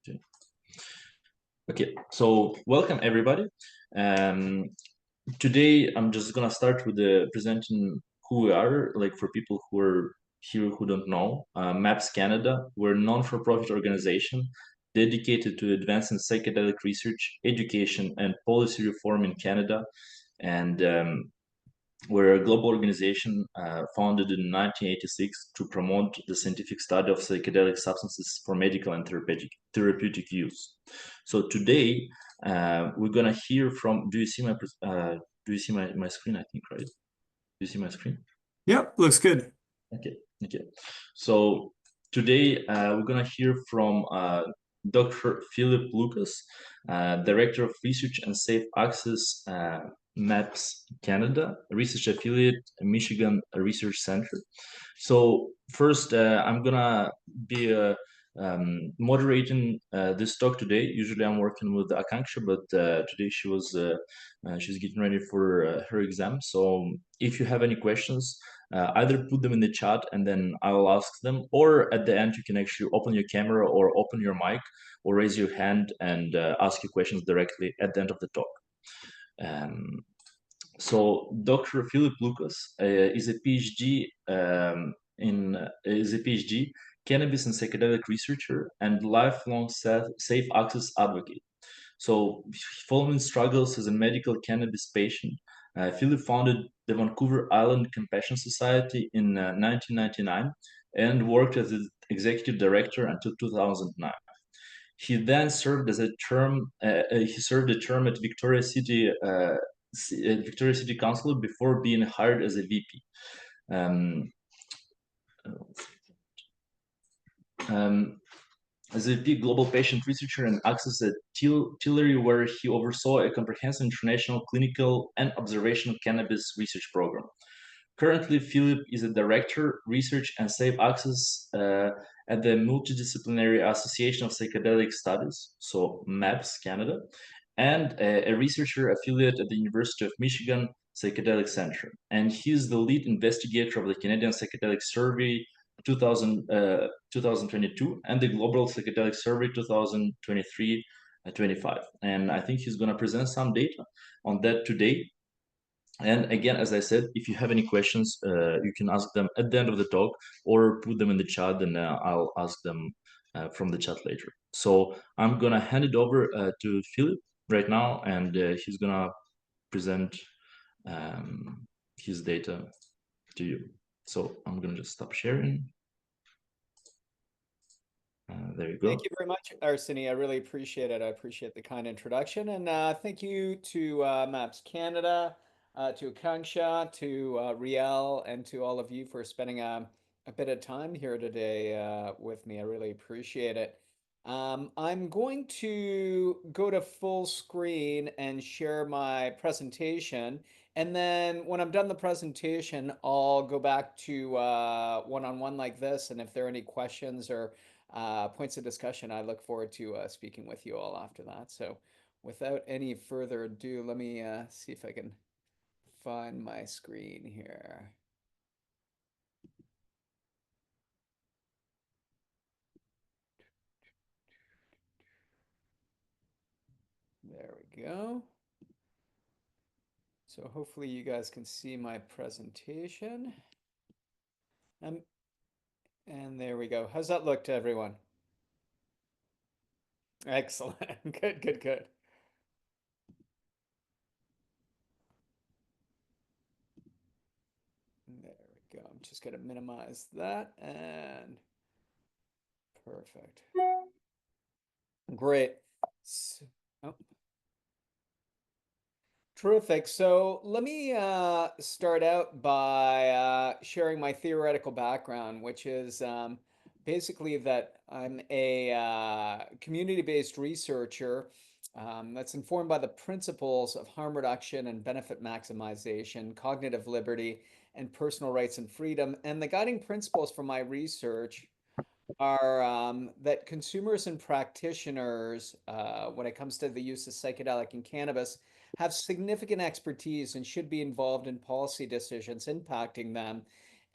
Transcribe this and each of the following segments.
Okay. Okay, so welcome everybody. Today I'm just gonna start with presenting who we are, like for people who are here who don't know. MAPS Canada, we're a non-for-profit organization dedicated to advancing psychedelic research, education, and policy reform in Canada. And we're a global organization founded in 1986 to promote the scientific study of psychedelic substances for medical and therapeutic use. So today we're gonna hear from. Do you see my screen? I think, right? Do you see my screen? Yep, looks good. Okay. Okay. So today we're gonna hear from Dr. Philippe Lucas, Director of Research and Safe Access, MAPS Canada, research affiliate, Michigan Research Center. So first, I'm gonna be moderating this talk today. Usually, I'm working with Akanksha, but today she's getting ready for her exam. So if you have any questions, either put them in the chat and then I will ask them, or at the end you can actually open your camera or open your mic or raise your hand and ask your questions directly at the end of the talk. So Dr. Philippe Lucas is a PhD is a PhD cannabis and psychedelic researcher and lifelong safe access advocate. So following struggles as a medical cannabis patient, Philip founded the Vancouver Island Compassion Society in 1999 and worked as its executive director until 2009. He then served as a term. He served a term at Victoria City Council before being hired as a VP. As a VP Global Patient Researcher and Access at Tillery, where he oversaw a comprehensive international clinical and observational cannabis research program. Currently, Philip is a Director, Research and Safe Access at the Multidisciplinary Association of Psychedelic Studies, so MAPS Canada, and a researcher affiliate at the University of Michigan Psychedelic Center. And he's the lead investigator of the Canadian Psychedelic Survey 2022 and the Global Psychedelic Survey 2023-25. And I think he's going to present some data on that today. And again, as I said, if you have any questions, you can ask them at the end of the talk or put them in the chat and I'll ask them from the chat later. So I'm going to hand it over to Philip right now, and he's going to present his data to you. So I'm going to just stop sharing. There you go. Thank you very much, Arseny. I really appreciate it. I appreciate the kind introduction. And thank you to MAPS Canada, to Akanksha, to Riel, and to all of you for spending a bit of time here today with me. I really appreciate it. I'm going to go to full screen and share my presentation. And then when I'm done the presentation, I'll go back to one-on-one like this. And if there are any questions or points of discussion, I look forward to speaking with you all after that. So without any further ado, let me see if I can find my screen here. There we go. So hopefully you guys can see my presentation. And there we go. How's that look to everyone? Excellent. Good, good, good. There we go. I'm just going to minimize that and perfect. Great. Oh. Terrific. So let me start out by sharing my theoretical background, which is basically that I'm a community-based researcher that's informed by the principles of harm reduction and benefit maximization, cognitive liberty, and personal rights and freedom. And the guiding principles for my research are that consumers and practitioners, when it comes to the use of psychedelic and cannabis, have significant expertise and should be involved in policy decisions impacting them.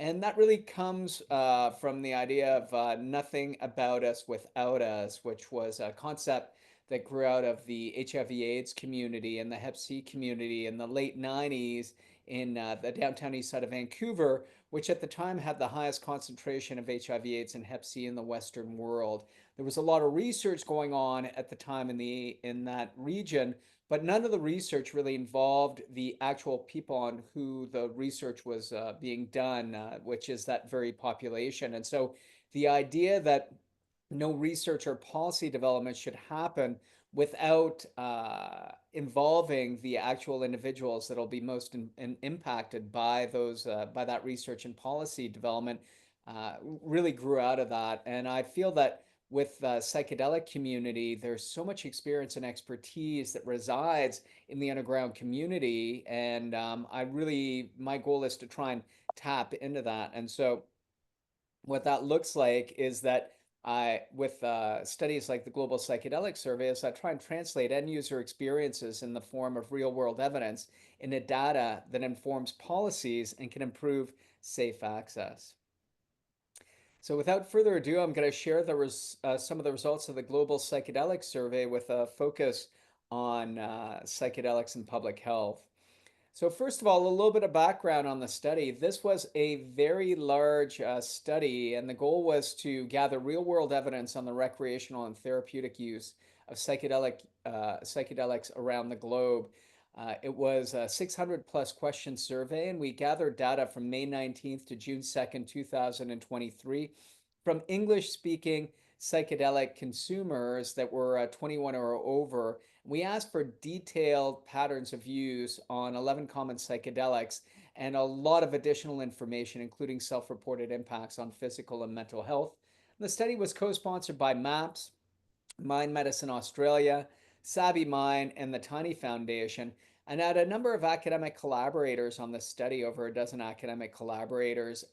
And that really comes from the idea of nothing about us without us, which was a concept that grew out of the HIV/AIDS community and the Hep C community in the late 90s in the downtown east side of Vancouver, which at the time had the highest concentration of HIV/AIDS and Hep C in the Western world. There was a lot of research going on at the time in that region, but none of the research really involved the actual people on who the research was being done, which is that very population. And so the idea that no research or policy development should happen without involving the actual individuals that'll be most impacted by those by that research and policy development really grew out of that. And I feel that with the psychedelic community, there's so much experience and expertise that resides in the underground community, and my goal is to try and tap into that. And so what that looks like is that with studies like the Global Psychedelic Survey, is I try and translate end user experiences in the form of real world evidence into data that informs policies and can improve safe access. So without further ado, I'm going to share some of the results of the Global Psychedelic Survey with a focus on psychedelics and public health. So first of all, a little bit of background on the study. This was a very large study, and the goal was to gather real-world evidence on the recreational and therapeutic use of psychedelics around the globe. It was a 600 plus question survey, and we gathered data from May 19th to June 2nd, 2023, from English-speaking psychedelic consumers that were 21 or over. We asked for detailed patterns of use on 11 common psychedelics and a lot of additional information, including self-reported impacts on physical and mental health. The study was co-sponsored by MAPS, Mind Medicine Australia, Savvy Mind, and the Tiny Foundation, and had a number of academic collaborators on this study, over a dozen academic collaborators.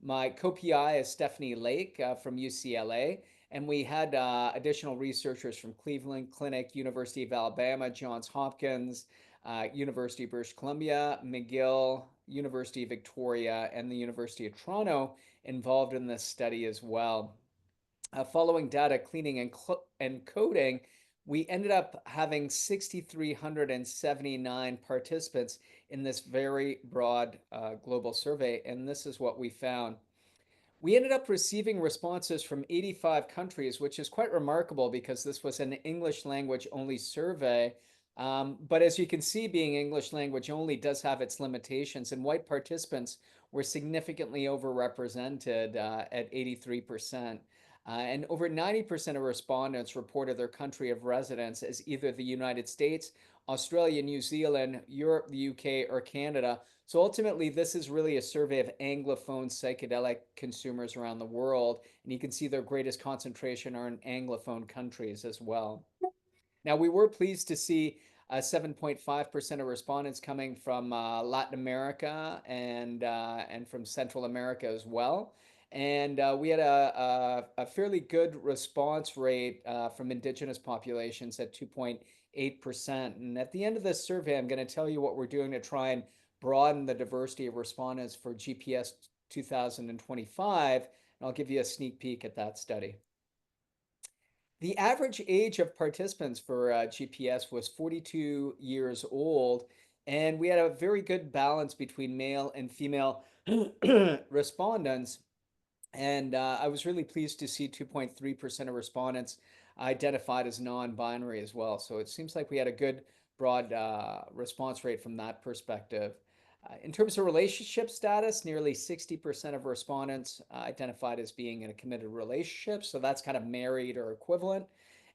My co-PI is Stephanie Lake from UCLA, and we had additional researchers from Cleveland Clinic, University of Alabama, Johns Hopkins, University of British Columbia, McGill, University of Victoria, and the University of Toronto involved in this study as well. Following data cleaning and coding, we ended up having 6,379 participants in this very broad global survey, and this is what we found. We ended up receiving responses from 85 countries, which is quite remarkable because this was an English language only survey. But as you can see, being English language only does have its limitations, and white participants were significantly overrepresented at 83%. And over 90% of respondents reported their country of residence as either the United States, Australia, New Zealand, Europe, the UK, or Canada. So ultimately, this is really a survey of Anglophone psychedelic consumers around the world. And you can see their greatest concentration are in Anglophone countries as well. Now, we were pleased to see 7.5% of respondents coming from Latin America and from Central America as well. And we had a fairly good response rate from indigenous populations at 2.8%. And at the end of this survey, I'm going to tell you what we're doing to try and broaden the diversity of respondents for GPS 2025. And I'll give you a sneak peek at that study. The average age of participants for GPS was 42 years old, and we had a very good balance between male and female respondents. And I was really pleased to see 2.3% of respondents identified as non-binary as well. So it seems like we had a good broad response rate from that perspective. In terms of relationship status, nearly 60% of respondents identified as being in a committed relationship. So that's kind of married or equivalent.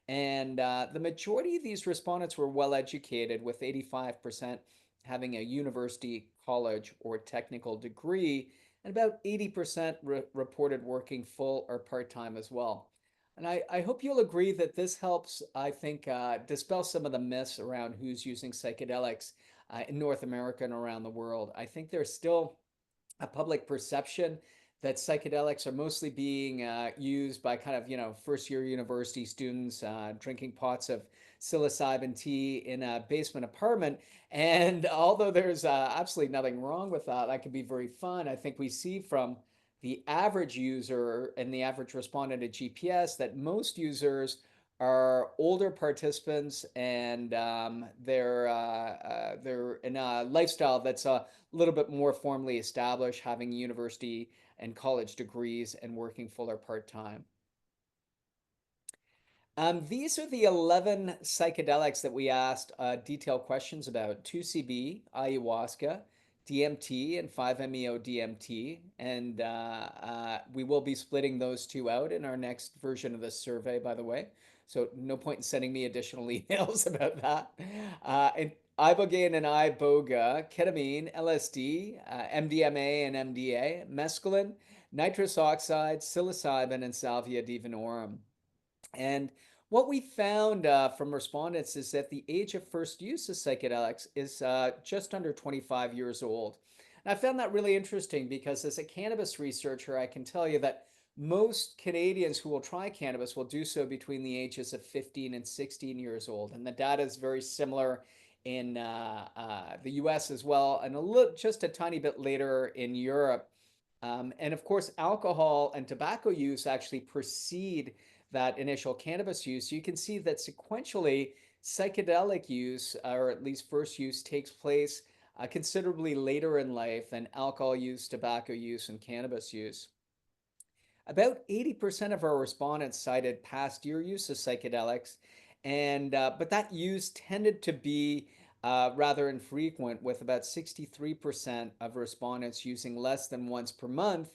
And the majority of these respondents were well educated, with 85% having a university, college, or technical degree, and about 80% reported working full or part-time as well. And I hope you'll agree that this helps, I think, dispel some of the myths around who's using psychedelics in North America and around the world. I think there's still a public perception that psychedelics are mostly being used by kind of, first year university students drinking pots of psilocybin tea in a basement apartment. And although there's absolutely nothing wrong with that, that can be very fun. I think we see from the average user and the average respondent at GPS that most users are older participants, and they're in a lifestyle that's a little bit more formally established, having university and college degrees and working full or part-time. These are the 11 psychedelics that we asked detailed questions about: 2CB, ayahuasca, DMT, and 5-MeO DMT. And we will be splitting those two out in our next version of this survey, by the way. So no point in sending me additional emails about that. And ibogaine and iboga, ketamine, LSD, MDMA and MDA, mescaline, nitrous oxide, psilocybin, and salvia divinorum. And what we found from respondents is that the age of first use of psychedelics is just under 25 years old. And I found that really interesting because as a cannabis researcher, I can tell you that most Canadians who will try cannabis will do so between the ages of 15 and 16 years old. And the data is very similar in the US as well, and just a tiny bit later in Europe. And of course, alcohol and tobacco use actually precede that initial cannabis use. You can see that sequentially, psychedelic use, or at least first use, takes place considerably later in life than alcohol use, tobacco use, and cannabis use. About 80% of our respondents cited past year use of psychedelics, and but that use tended to be rather infrequent, with about 63% of respondents using less than once per month.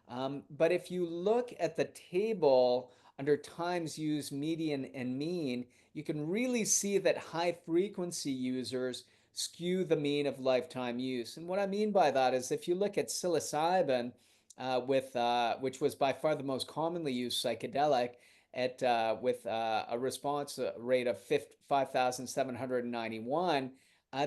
But if you look at the table under times used, median, and mean, you can really see that high frequency users skew the mean of lifetime use. And what I mean by that is if you look at psilocybin, which was by far the most commonly used psychedelic, at with a response rate of 5,791.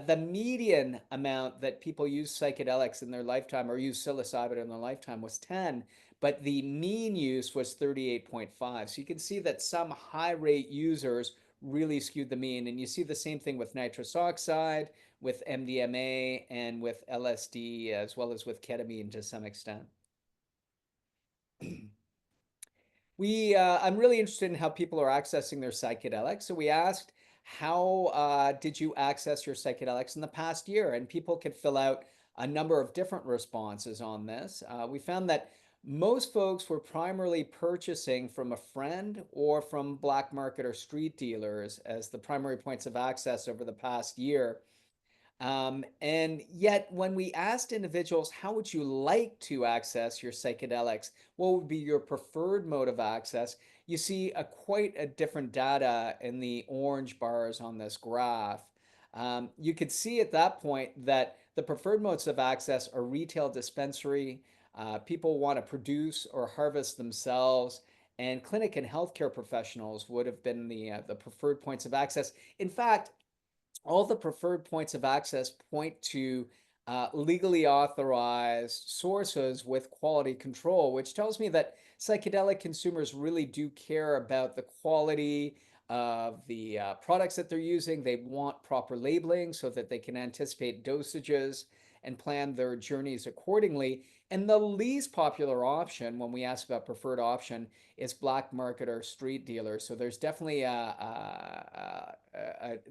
The median amount that people use psychedelics in their lifetime, or use psilocybin in their lifetime, was 10, but the mean use was 38.5. So you can see that some high rate users really skewed the mean. And you see the same thing with nitrous oxide, with MDMA, and with LSD, as well as with ketamine to some extent. I'm really interested in how people are accessing their psychedelics. So we asked, how did you access your psychedelics in the past year? And people could fill out a number of different responses on this. We found that most folks were primarily purchasing from a friend or from black market or street dealers as the primary points of access over the past year. And yet, when we asked individuals, how would you like to access your psychedelics? What would be your preferred mode of access? You see quite a different data in the orange bars on this graph. You could see at that point that the preferred modes of access are retail dispensary, people want to produce or harvest themselves, and clinic and healthcare professionals would have been the preferred points of access. In fact, all the preferred points of access point to legally authorized sources with quality control, which tells me that psychedelic consumers really do care about the quality of the products that they're using. They want proper labeling so that they can anticipate dosages and plan their journeys accordingly. And the least popular option, when we ask about preferred option, is black market or street dealers. So there's definitely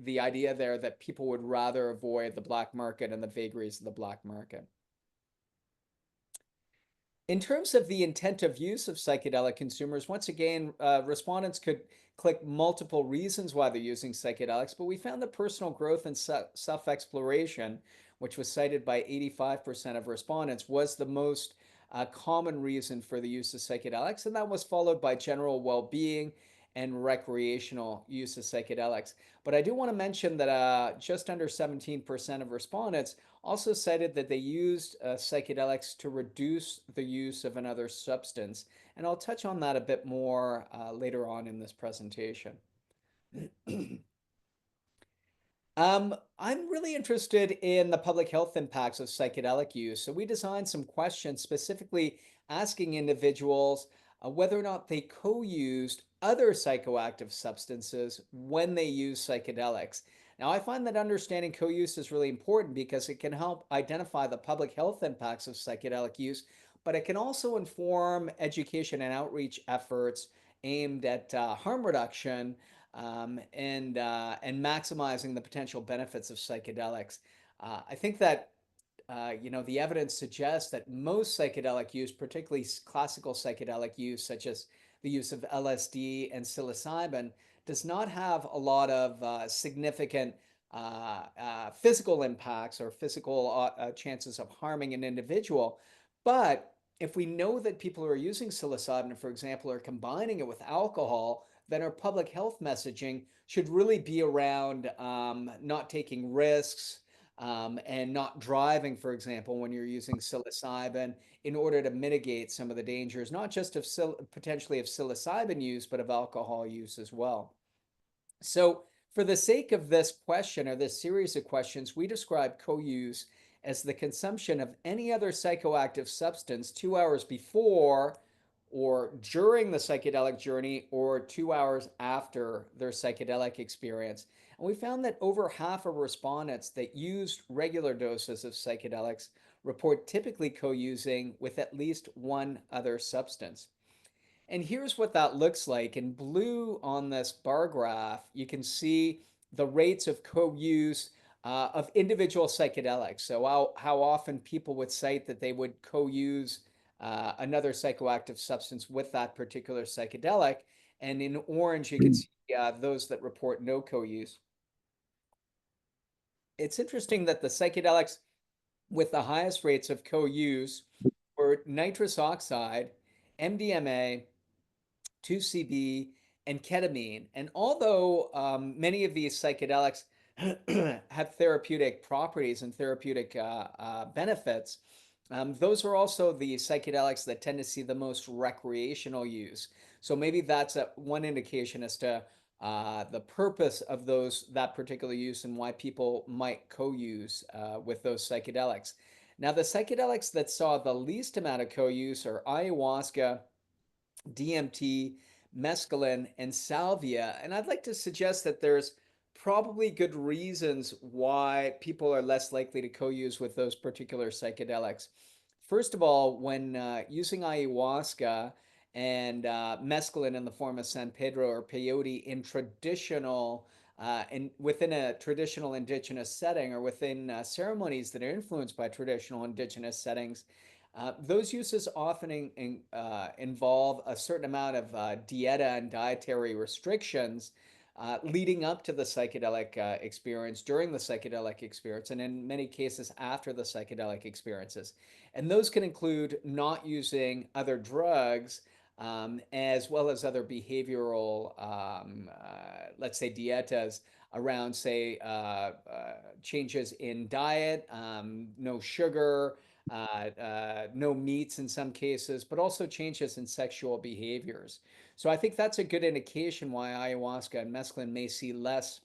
the idea there that people would rather avoid the black market and the vagaries of the black market. In terms of the intent of use of psychedelic consumers, once again, respondents could click multiple reasons why they're using psychedelics, but we found that personal growth and self-exploration, which was cited by 85% of respondents, was the most common reason for the use of psychedelics, and that was followed by general well-being and recreational use of psychedelics. But I do want to mention that just under 17% of respondents also cited that they used psychedelics to reduce the use of another substance. And I'll touch on that a bit more later on in this presentation. I'm really interested in the public health impacts of psychedelic use. So we designed some questions specifically asking individuals whether or not they co-used other psychoactive substances when they use psychedelics. Now, I find that understanding co-use is really important because it can help identify the public health impacts of psychedelic use, but it can also inform education and outreach efforts aimed at harm reduction and maximizing the potential benefits of psychedelics. I think that the evidence suggests that most psychedelic use, particularly classical psychedelic use, such as the use of LSD and psilocybin, does not have a lot of significant physical impacts or physical chances of harming an individual. But if we know that people who are using psilocybin, for example, are combining it with alcohol, then our public health messaging should really be around not taking risks, and not driving, for example, when you're using psilocybin in order to mitigate some of the dangers, not just of potentially of psilocybin use, but of alcohol use as well. So, for the sake of this question or this series of questions, we describe co-use as the consumption of any other psychoactive substance 2 hours before or during the psychedelic journey or 2 hours after their psychedelic experience. And we found that over half of respondents that used regular doses of psychedelics report typically co-using with at least one other substance. And here's what that looks like. In blue on this bar graph, you can see the rates of co-use of individual psychedelics. So how often people would cite that they would co-use another psychoactive substance with that particular psychedelic. And in orange, you can see those that report no co-use. It's interesting that the psychedelics with the highest rates of co-use were nitrous oxide, MDMA, 2CB, and ketamine. And although many of these psychedelics have therapeutic properties and therapeutic benefits, those are also the psychedelics that tend to see the most recreational use. So maybe that's one indication as to the purpose of that particular use and why people might co-use with those psychedelics. Now, the psychedelics that saw the least amount of co-use are ayahuasca, DMT, mescaline, and salvia. And I'd like to suggest that there's probably good reasons why people are less likely to co-use with those particular psychedelics. First of all, when using ayahuasca and mescaline in the form of San Pedro or peyote in traditional within a traditional indigenous setting or within ceremonies that are influenced by traditional indigenous settings, those uses often involve a certain amount of dieta and dietary restrictions leading up to the psychedelic experience, during the psychedelic experience, and in many cases after the psychedelic experiences. And those can include not using other drugs as well as other behavioral, let's say, dietas around, say, changes in diet, no sugar, no meats in some cases, but also changes in sexual behaviors. So I think that's a good indication why ayahuasca and mescaline may see less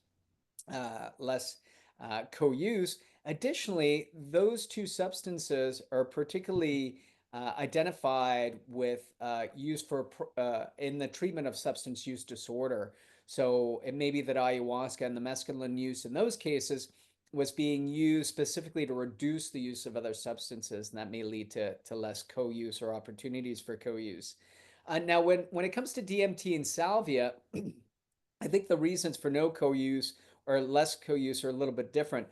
co-use. Additionally, those two substances are particularly identified with use for in the treatment of substance use disorder. So it may be that ayahuasca and the mescaline use in those cases was being used specifically to reduce the use of other substances, and that may lead to less co-use or opportunities for co-use. Now, when it comes to DMT and salvia, I think the reasons for no co-use or less co-use are a little bit different.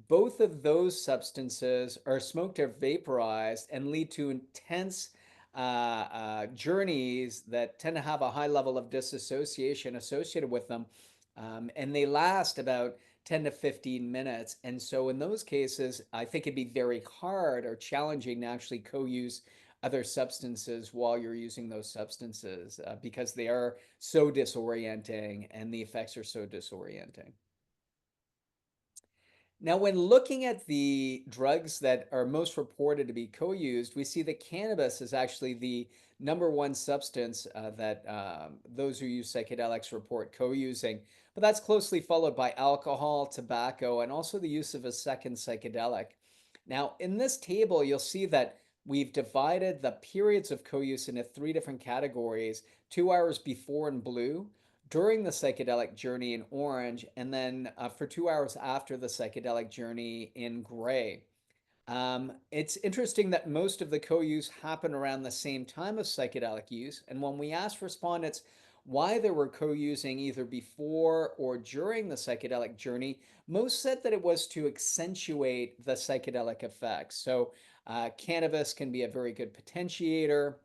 Both of those substances are smoked or vaporized and lead to intense journeys that tend to have a high level of dissociation associated with them. And they last about 10 to 15 minutes. And so in those cases, I think it'd be very hard or challenging to actually co-use other substances while you're using those substances because they are so disorienting and the effects are so disorienting. Now, when looking at the drugs that are most reported to be co-used, we see that cannabis is actually the number one substance that those who use psychedelics report co-using. but that's closely followed by alcohol, tobacco, and also the use of a second psychedelic. Now, in this table, you'll see that we've divided the periods of co-use into three different categories: 2 hours before in blue, during the psychedelic journey in orange, and then for 2 hours after the psychedelic journey in gray. It's interesting that most of the co-use happened around the same time as psychedelic use. And when we asked respondents why they were co-using either before or during the psychedelic journey, most said that it was to accentuate the psychedelic effects. So cannabis can be a very good potentiator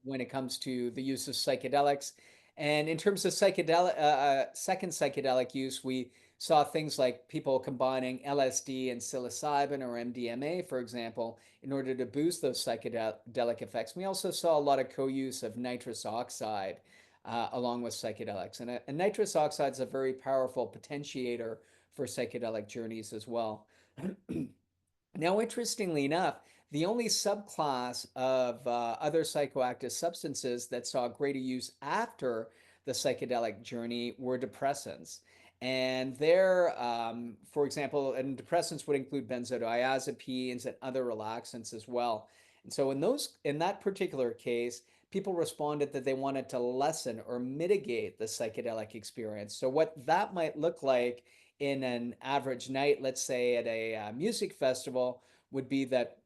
when it comes to the use of psychedelics. And in terms of second psychedelic use, we saw things like people combining LSD and psilocybin or MDMA, for example, in order to boost those psychedelic effects. We also saw a lot of co-use of nitrous oxide along with psychedelics. And nitrous oxide is a very powerful potentiator for psychedelic journeys as well. Now, interestingly enough, the only subclass of other psychoactive substances that saw greater use after the psychedelic journey were depressants. And there, for example, and depressants would include benzodiazepines and other relaxants as well. And so in that particular case, people responded that they wanted to lessen or mitigate the psychedelic experience. So what that might look like in an average night, let's say at a music festival, would be that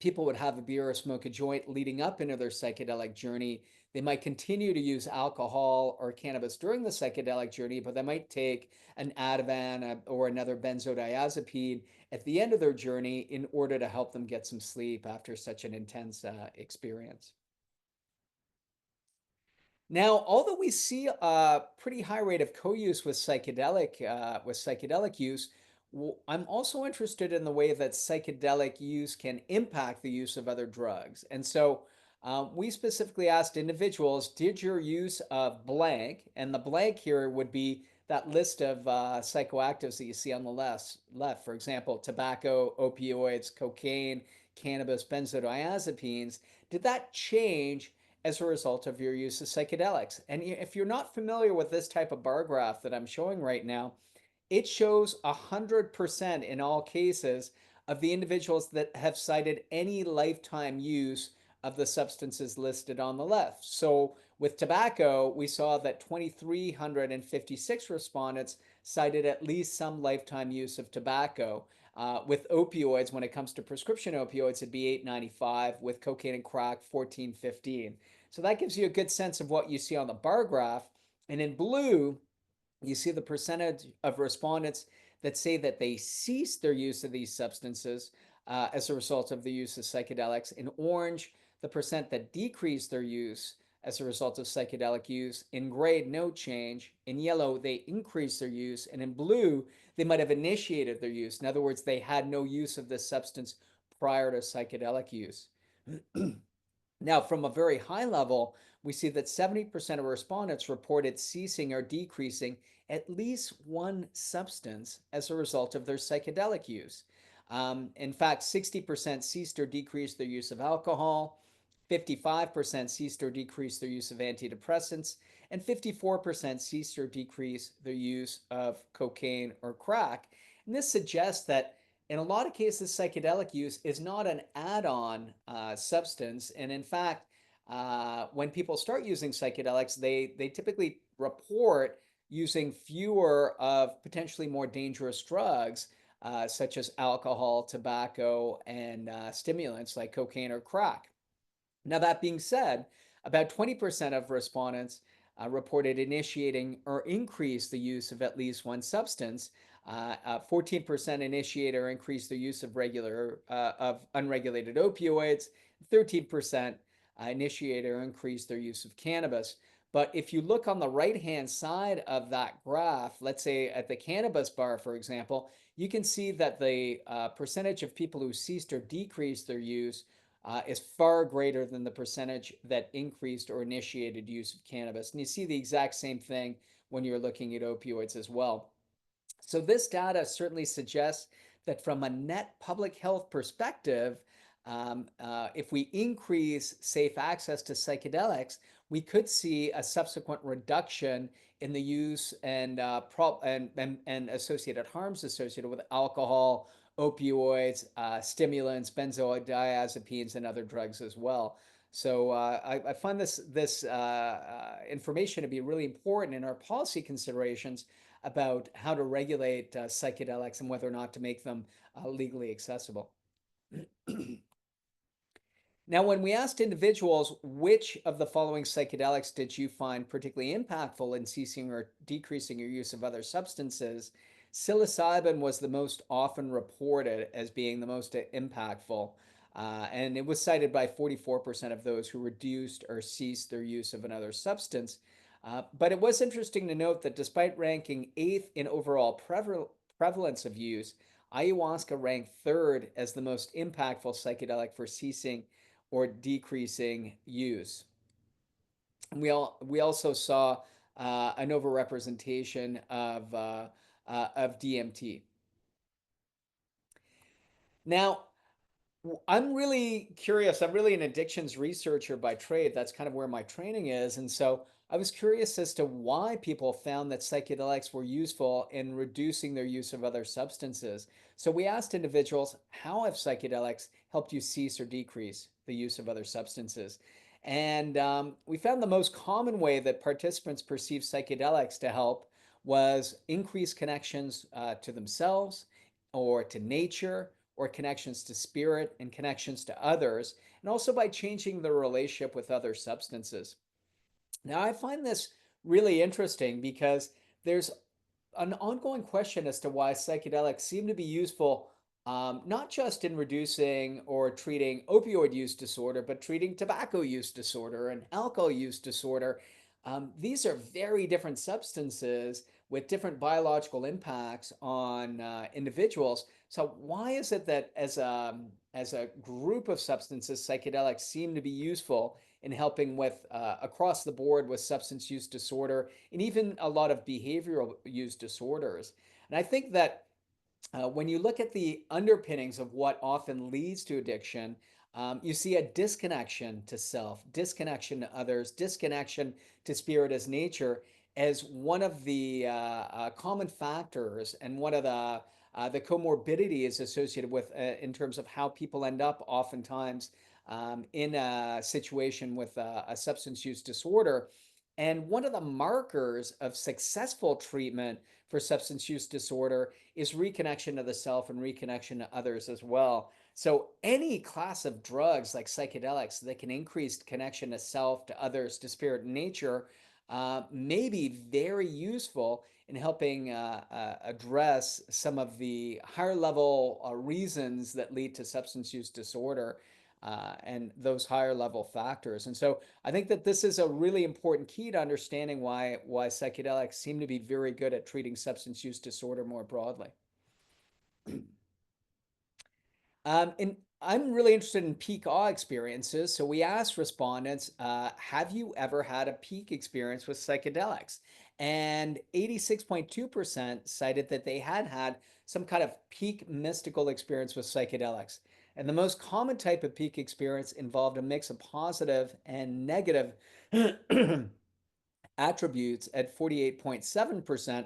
people would have a beer or smoke a joint leading up into their psychedelic journey. They might continue to use alcohol or cannabis during the psychedelic journey, but they might take an Ativan or another benzodiazepine at the end of their journey in order to help them get some sleep after such an intense experience. Now, although we see a pretty high rate of co-use with psychedelic use, I'm also interested in the way that psychedelic use can impact the use of other drugs. And so we specifically asked individuals, did your use of blank, and the blank here would be that list of psychoactives that you see on the left, for example, tobacco, opioids, cocaine, cannabis, benzodiazepines, did that change as a result of your use of psychedelics? And if you're not familiar with this type of bar graph that I'm showing right now, it shows 100% in all cases of the individuals that have cited any lifetime use of the substances listed on the left. So with tobacco, we saw that 2,356 respondents cited at least some lifetime use of tobacco. With opioids, when it comes to prescription opioids, it'd be 895. With cocaine and crack, 1415. So that gives you a good sense of what you see on the bar graph. And in blue, you see the percentage of respondents that say that they ceased their use of these substances as a result of the use of psychedelics. In orange, the percent that decreased their use as a result of psychedelic use. In gray, no change. In yellow, they increased their use. And in blue, they might have initiated their use. In other words, they had no use of this substance prior to psychedelic use. Now, from a very high level, we see that 70% of respondents reported ceasing or decreasing at least one substance as a result of their psychedelic use. In fact, 60% ceased or decreased their use of alcohol, 55% ceased or decreased their use of antidepressants, and 54% ceased or decreased their use of cocaine or crack. And this suggests that in a lot of cases, psychedelic use is not an add-on substance. And in fact, when people start using psychedelics, they typically report using fewer of potentially more dangerous drugs, such as alcohol, tobacco, and stimulants like cocaine or crack. Now, that being said, about 20% of respondents reported initiating or increased the use of at least one substance. 14% initiate or increase their use of unregulated opioids. 13% initiate or increase their use of cannabis. But if you look on the right-hand side of that graph, let's say at the cannabis bar, for example, you can see that the percentage of people who ceased or decreased their use is far greater than the percentage that increased or initiated use of cannabis. And you see the exact same thing when you're looking at opioids as well. So this data certainly suggests that from a net public health perspective, if we increase safe access to psychedelics, we could see a subsequent reduction in the use and and associated harms associated with alcohol, opioids, stimulants, benzodiazepines, and other drugs as well. So I find this information to be really important in our policy considerations about how to regulate psychedelics and whether or not to make them legally accessible. Now, when we asked individuals which of the following psychedelics did you find particularly impactful in ceasing or decreasing your use of other substances, psilocybin was the most often reported as being the most impactful. And it was cited by 44% of those who reduced or ceased their use of another substance. But it was interesting to note that despite ranking eighth in overall prevalence of use, ayahuasca ranked third as the most impactful psychedelic for ceasing or decreasing use. And we also saw an overrepresentation of DMT. Now, I'm really curious. I'm really an addictions researcher by trade. That's kind of where my training is. And so I was curious as to why people found that psychedelics were useful in reducing their use of other substances. So we asked individuals, how have psychedelics helped you cease or decrease the use of other substances? And we found the most common way that participants perceived psychedelics to help was increased connections to themselves or to nature or connections to spirit and connections to others, and also by changing the relationship with other substances. Now, I find this really interesting because there's an ongoing question as to why psychedelics seem to be useful, not just in reducing or treating opioid use disorder, but treating tobacco use disorder and alcohol use disorder. These are very different substances with different biological impacts on individuals. So why is it that as a group of substances, psychedelics seem to be useful in helping with across the board with substance use disorder and even a lot of behavioral use disorders? And I think that when you look at the underpinnings of what often leads to addiction, you see a disconnection to self, disconnection to others, disconnection to spirit as nature as one of the common factors and one of the comorbidities associated with in terms of how people end up oftentimes in a situation with a substance use disorder. And one of the markers of successful treatment for substance use disorder is reconnection to the self and reconnection to others as well. So any class of drugs like psychedelics that can increase connection to self, to others, to spirit and nature may be very useful in helping address some of the higher level reasons that lead to substance use disorder and those higher level factors. And so I think that this is a really important key to understanding why psychedelics seem to be very good at treating substance use disorder more broadly. And I'm really interested in peak awe experiences. So we asked respondents, have you ever had a peak experience with psychedelics? And 86.2% cited that they had had some kind of peak mystical experience with psychedelics. And the most common type of peak experience involved a mix of positive and negative attributes at 48.7%.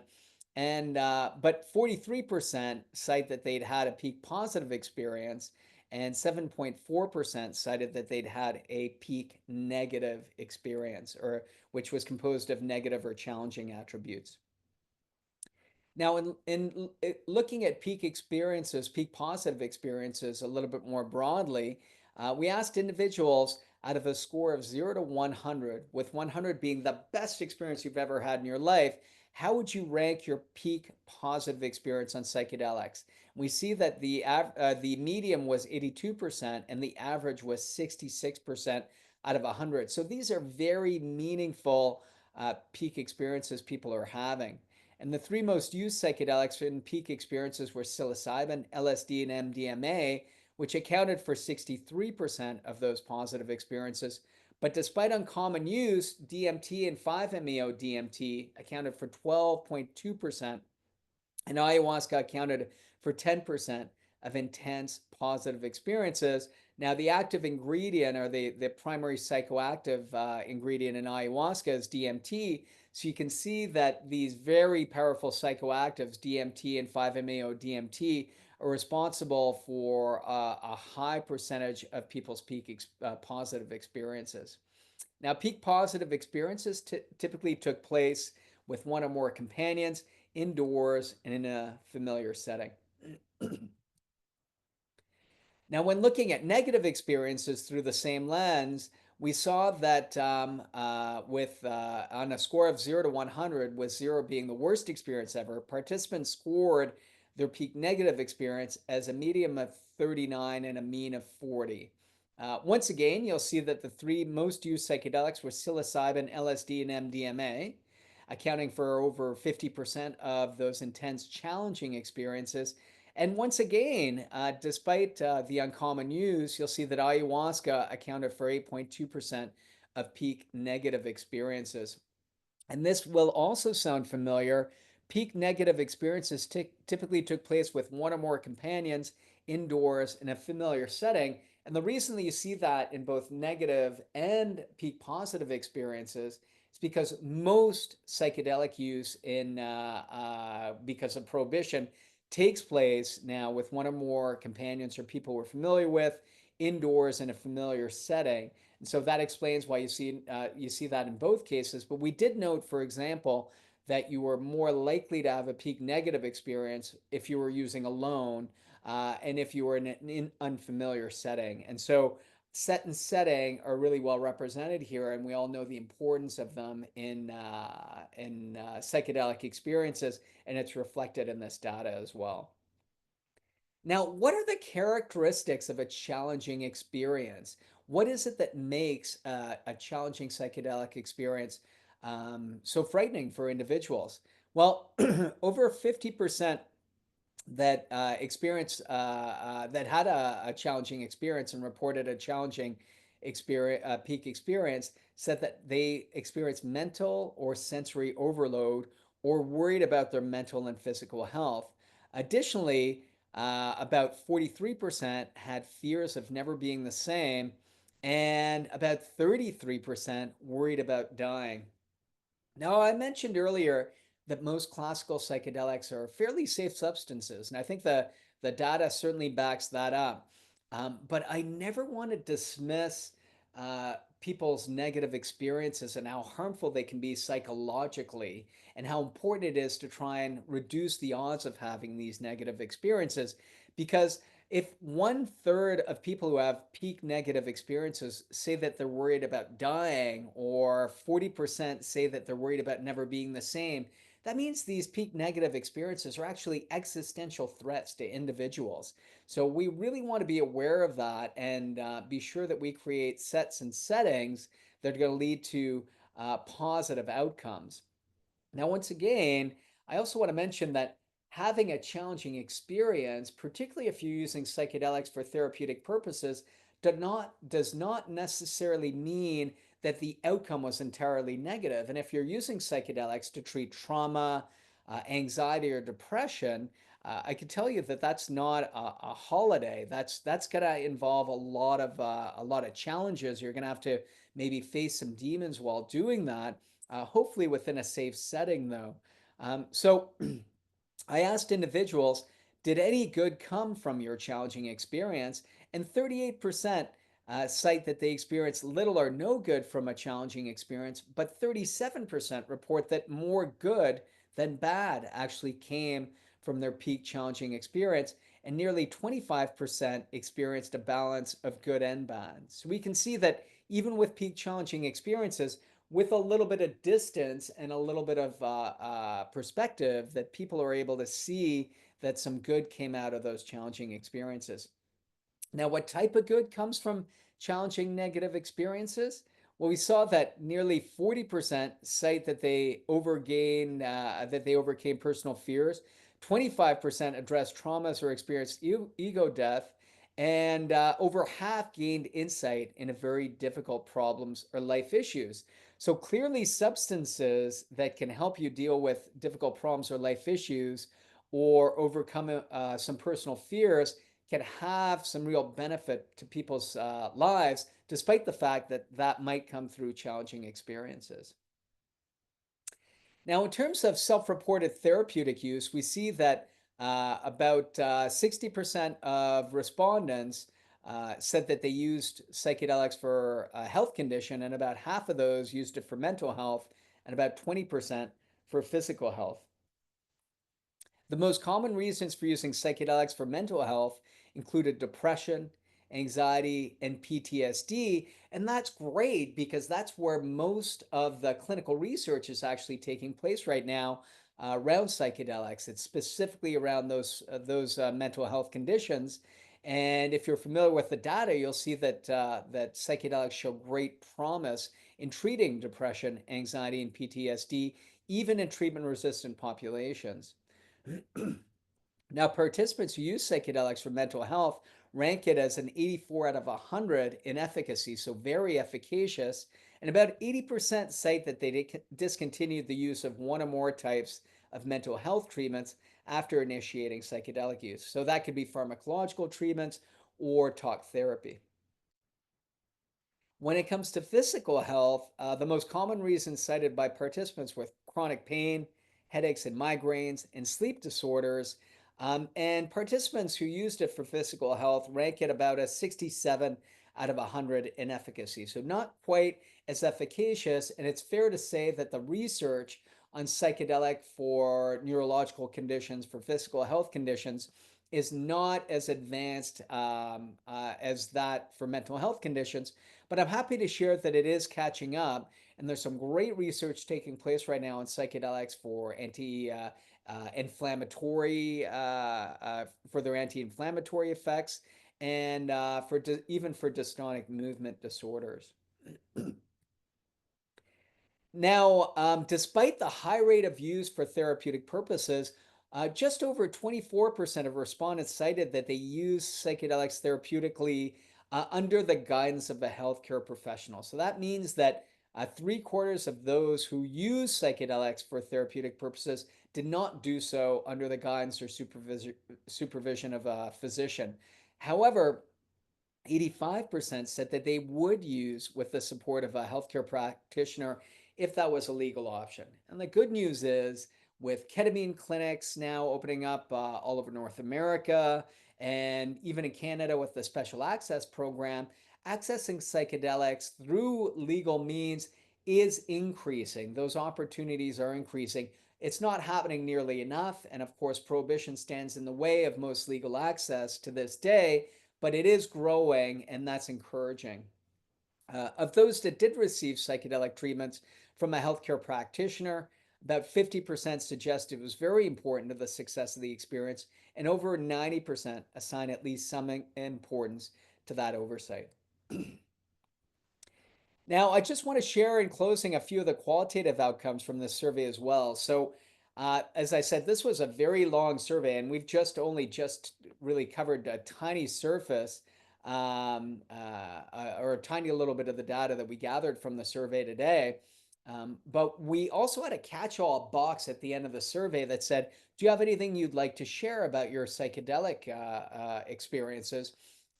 And but 43% cite that they'd had a peak positive experience, and 7.4% cited that they'd had a peak negative experience, or which was composed of negative or challenging attributes. Now, in looking at peak experiences, peak positive experiences a little bit more broadly, we asked individuals out of a score of 0 to 100, with 100 being the best experience you've ever had in your life, how would you rank your peak positive experience on psychedelics? We see that the medium was 82% and the average was 66% out of 100. So these are very meaningful peak experiences people are having. And the three most used psychedelics in peak experiences were psilocybin, LSD, and MDMA, which accounted for 63% of those positive experiences. But despite uncommon use, DMT and 5-MeO DMT accounted for 12.2%, and ayahuasca accounted for 10% of intense positive experiences. Now, the active ingredient or the primary psychoactive ingredient in ayahuasca is DMT. So you can see that these very powerful psychoactives, DMT and 5-MeO DMT, are responsible for a high percentage of people's peak positive experiences. Now, peak positive experiences typically took place with one or more companions, indoors, and in a familiar setting. Now, when looking at negative experiences through the same lens, we saw that on a score of 0 to 100, with 0 being the worst experience ever, participants scored their peak negative experience as a median of 39 and a mean of 40. Once again, you'll see that the three most used psychedelics were psilocybin, LSD, and MDMA, accounting for over 50% of those intense, challenging experiences. And once again, despite the uncommon use, you'll see that ayahuasca accounted for 8.2% of peak negative experiences. And this will also sound familiar. Peak negative experiences typically took place with one or more companions indoors in a familiar setting. And the reason that you see that in both negative and peak positive experiences is because most psychedelic use because of prohibition takes place now with one or more companions or people we're familiar with indoors in a familiar setting. And so that explains why you see that in both cases. But we did note, for example, that you were more likely to have a peak negative experience if you were using alone and if you were in an unfamiliar setting. And so set and setting are really well represented here, and we all know the importance of them in psychedelic experiences, and it's reflected in this data as well. Now, what are the characteristics of a challenging experience? What is it that makes a challenging psychedelic experience so frightening for individuals? Well, over 50% that that had a challenging experience and reported a challenging peak experience said that they experienced mental or sensory overload or worried about their mental and physical health. Additionally, about 43% had fears of never being the same, and about 33% worried about dying. Now, I mentioned earlier that most classical psychedelics are fairly safe substances, and I think the data certainly backs that up. But I never want to dismiss people's negative experiences and how harmful they can be psychologically, and how important it is to try and reduce the odds of having these negative experiences. Because if 1/3 of people who have peak negative experiences say that they're worried about dying, or 40% say that they're worried about never being the same, that means these peak negative experiences are actually existential threats to individuals. So we really want to be aware of that and be sure that we create sets and settings that are going to lead to positive outcomes. Now, once again, I also want to mention that having a challenging experience, particularly if you're using psychedelics for therapeutic purposes, does not necessarily mean that the outcome was entirely negative. And if you're using psychedelics to treat trauma, anxiety, or depression, I can tell you that that's not a holiday. That's going to involve a lot of challenges. You're going to have to maybe face some demons while doing that. Hopefully within a safe setting, though. So I asked individuals, did any good come from your challenging experience? And 38% cite that they experienced little or no good from a challenging experience, but 37% report that more good than bad actually came from their peak challenging experience, and nearly 25% experienced a balance of good and bad. So we can see that even with peak challenging experiences, with a little bit of distance and a little bit of perspective, that people are able to see that some good came out of those challenging experiences. Now, what type of good comes from challenging negative experiences? Well, we saw that nearly 40% cite that they overcame personal fears. 25% addressed traumas or experienced ego death, and over half gained insight into very difficult problems or life issues. So clearly, substances that can help you deal with difficult problems or life issues, or overcome some personal fears, can have some real benefit to people's lives, despite the fact that that might come through challenging experiences. Now, in terms of self-reported therapeutic use, we see that about 60% of respondents said that they used psychedelics for a health condition, and about half of those used it for mental health, and about 20% for physical health. The most common reasons for using psychedelics for mental health included depression, anxiety, and PTSD. And that's great because that's where most of the clinical research is actually taking place right now around psychedelics. It's specifically around those mental health conditions. And if you're familiar with the data, you'll see that psychedelics show great promise in treating depression, anxiety, and PTSD, even in treatment-resistant populations. Now, participants who use psychedelics for mental health rank it as an 84 out of 100 in efficacy, so very efficacious. And about 80% cite that they discontinued the use of one or more types of mental health treatments after initiating psychedelic use. So that could be pharmacological treatments or talk therapy. When it comes to physical health, the most common reasons cited by participants were chronic pain, headaches and migraines, and sleep disorders. And participants who used it for physical health rank it about a 67 out of 100 in efficacy. So not quite as efficacious. And it's fair to say that the research on psychedelic for neurological conditions, for physical health conditions, is not as advanced as that for mental health conditions. But I'm happy to share that it is catching up, and there's some great research taking place right now on psychedelics for inflammatory for their anti-inflammatory effects, and even for dystonic movement disorders. Now, despite the high rate of use for therapeutic purposes, just over 24% of respondents cited that they use psychedelics therapeutically under the guidance of a healthcare professional. So that means that 3/4 of those who use psychedelics for therapeutic purposes did not do so under the guidance or supervision of a physician. However, 85% said that they would use with the support of a healthcare practitioner if that was a legal option. And the good news is, with ketamine clinics now opening up all over North America and even in Canada with the Special Access Program, accessing psychedelics through legal means is increasing. Those opportunities are increasing. It's not happening nearly enough. And of course, prohibition stands in the way of most legal access to this day, but it is growing, and that's encouraging. Of those that did receive psychedelic treatments from a healthcare practitioner, about 50% suggest it was very important to the success of the experience, and over 90% assign at least some importance to that oversight. Now, I just want to share in closing a few of the qualitative outcomes from this survey as well. So, as I said, this was a very long survey, and we've just really covered a tiny surface or a tiny little bit of the data that we gathered from the survey today. But we also had a catch-all box at the end of the survey that said, "Do you have anything you'd like to share about your psychedelic experiences?"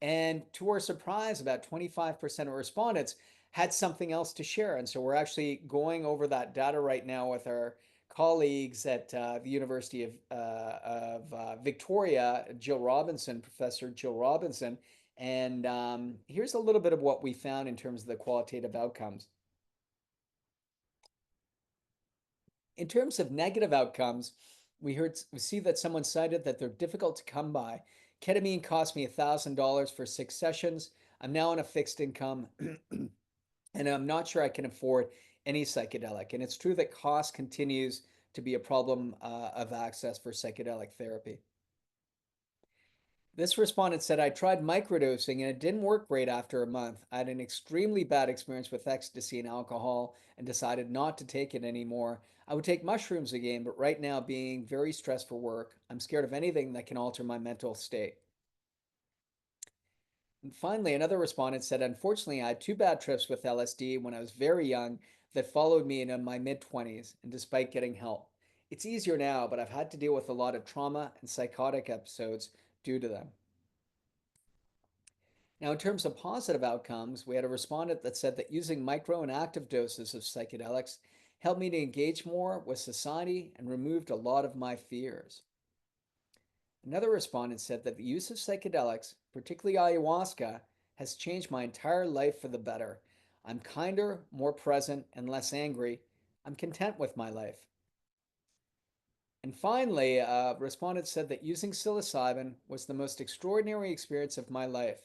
And to our surprise, about 25% of respondents had something else to share. And so we're actually going over that data right now with our colleagues at the University of Victoria, Jill Robinson, Professor Jill Robinson. And here's a little bit of what we found in terms of the qualitative outcomes. In terms of negative outcomes, we see that someone cited that they're difficult to come by. Ketamine cost me $1,000 for 6 sessions. I'm now on a fixed income and I'm not sure I can afford any psychedelic. And it's true that cost continues to be a problem of access for psychedelic therapy. This respondent said, "I tried microdosing and it didn't work great after a month. I had an extremely bad experience with ecstasy and alcohol and decided not to take it anymore. I would take mushrooms again, but right now, being very stressed for work, I'm scared of anything that can alter my mental state." And finally, another respondent said, "Unfortunately, I had two bad trips with LSD when I was very young that followed me into my mid-20s, and despite getting help. It's easier now, but I've had to deal with a lot of trauma and psychotic episodes due to them." Now, in terms of positive outcomes, we had a respondent that said that using micro and active doses of psychedelics helped me to engage more with society and removed a lot of my fears. Another respondent said that the use of psychedelics, particularly ayahuasca, has changed my entire life for the better. I'm kinder, more present, and less angry. I'm content with my life. And finally, a respondent said that using psilocybin was the most extraordinary experience of my life.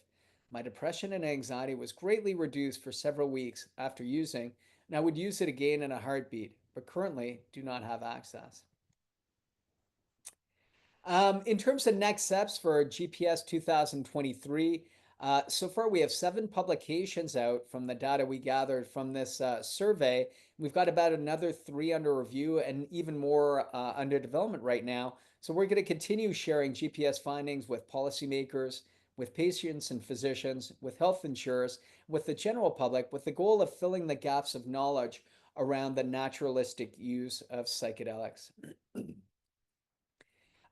My depression and anxiety was greatly reduced for several weeks after using, and I would use it again in a heartbeat, but currently do not have access. In terms of next steps for GPS 2023, so far we have 7 publications out from the data we gathered from this survey. We've got about another 3 under review and even more under development right now. So we're going to continue sharing GPS findings with policymakers, with patients and physicians, with health insurers, with the general public, with the goal of filling the gaps of knowledge around the naturalistic use of psychedelics.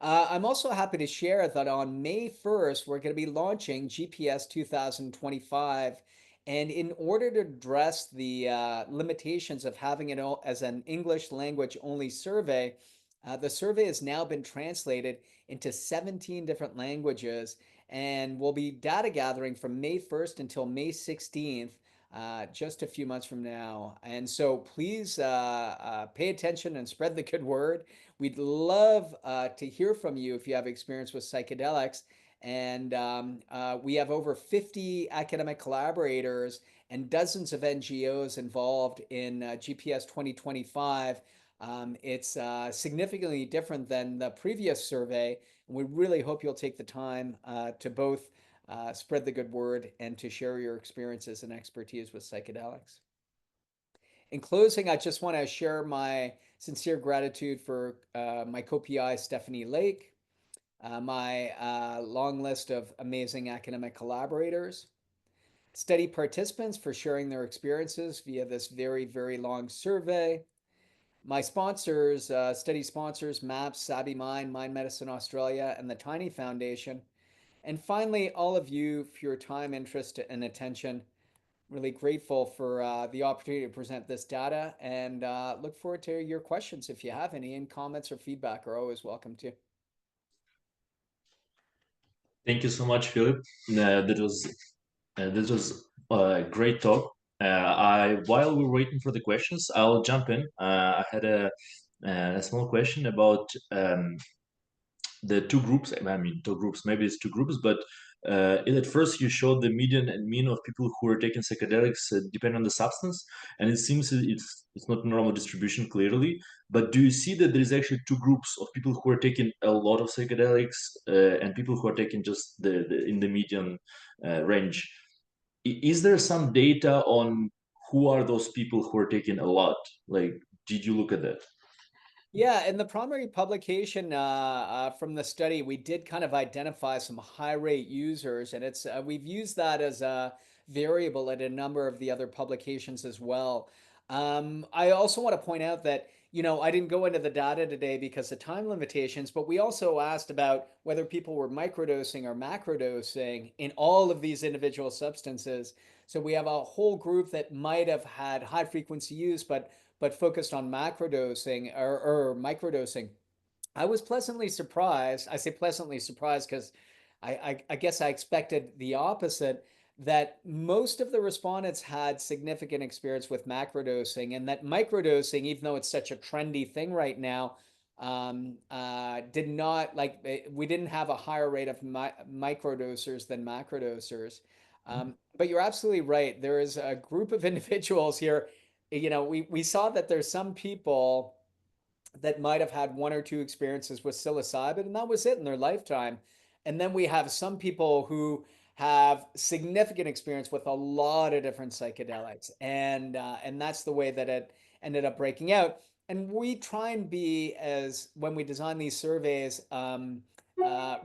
I'm also happy to share that on May 1st, we're going to be launching GPS 2025. And in order to address the limitations of having it as an English language only survey, the survey has now been translated into 17 different languages and will be data gathering from May 1st until May 16th, just a few months from now. And so please pay attention and spread the good word. We'd love to hear from you if you have experience with psychedelics. And we have over 50 academic collaborators and dozens of NGOs involved in GPS 2025. It's significantly different than the previous survey. And we really hope you'll take the time to both spread the good word and to share your experiences and expertise with psychedelics. In closing, I just want to share my sincere gratitude for my co-PI, Stephanie Lake, my long list of amazing academic collaborators, study participants for sharing their experiences via this very, very long survey, my sponsors, study sponsors, MAPS, Savvy Mind, Mind Medicine Australia, and the Tiny Foundation, and finally, all of you for your time, interest, and attention. Really grateful for the opportunity to present this data and look forward to your questions if you have any, and comments or feedback are always welcome too. Thank you so much, Philip. That was a great talk. I while we're waiting for the questions, I'll jump in. I had a small question about the two groups. I mean, two groups. Maybe it's two groups, but at first you showed the median and mean of people who are taking psychedelics depending on the substance, and it seems it's not normal distribution clearly. But do you see that there is actually two groups of people who are taking a lot of psychedelics and people who are taking just the in the median range? Is there some data on who are those people who are taking a lot? Like, did you look at that? Yeah, in the primary publication from the study, we did kind of identify some high rate users, and it's we've used that as a variable in a number of the other publications as well. I also want to point out that, I didn't go into the data today because of time limitations, but we also asked about whether people were microdosing or macrodosing in all of these individual substances. So we have a whole group that might have had high frequency use, but focused on macrodosing or microdosing. I was pleasantly surprised. I say pleasantly surprised because I guess I expected the opposite, that most of the respondents had significant experience with macrodosing, and that microdosing, even though it's such a trendy thing right now, did not like we didn't have a higher rate of microdosers than macrodosers. But you're absolutely right. There is a group of individuals here. We saw that there's some people that might have had 1 or 2 experiences with psilocybin, and that was it in their lifetime. And then we have some people who have significant experience with a lot of different psychedelics, and that's the way that it ended up breaking out. And we try and be, as when we design these surveys,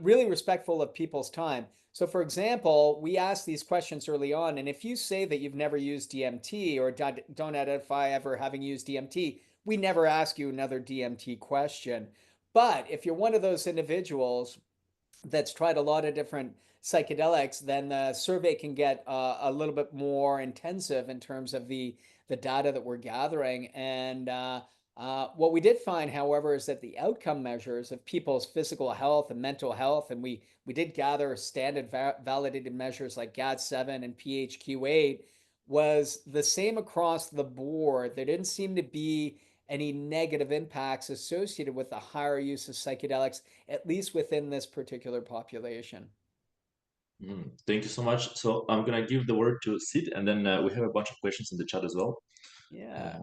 really respectful of people's time. So, for example, we ask these questions early on, and if you say that you've never used DMT or don't identify ever having used DMT, we never ask you another DMT question. But if you're one of those individuals that's tried a lot of different psychedelics, then the survey can get a little bit more intensive in terms of the data that we're gathering. And what we did find, however, is that the outcome measures of people's physical health and mental health, and we did gather standard validated measures like GAD-7 and PHQ-8, was the same across the board. There didn't seem to be any negative impacts associated with the higher use of psychedelics, at least within this particular population. Thank you so much. So I'm gonna give the word to Sid, and then we have a bunch of questions in the chat as well. Yeah.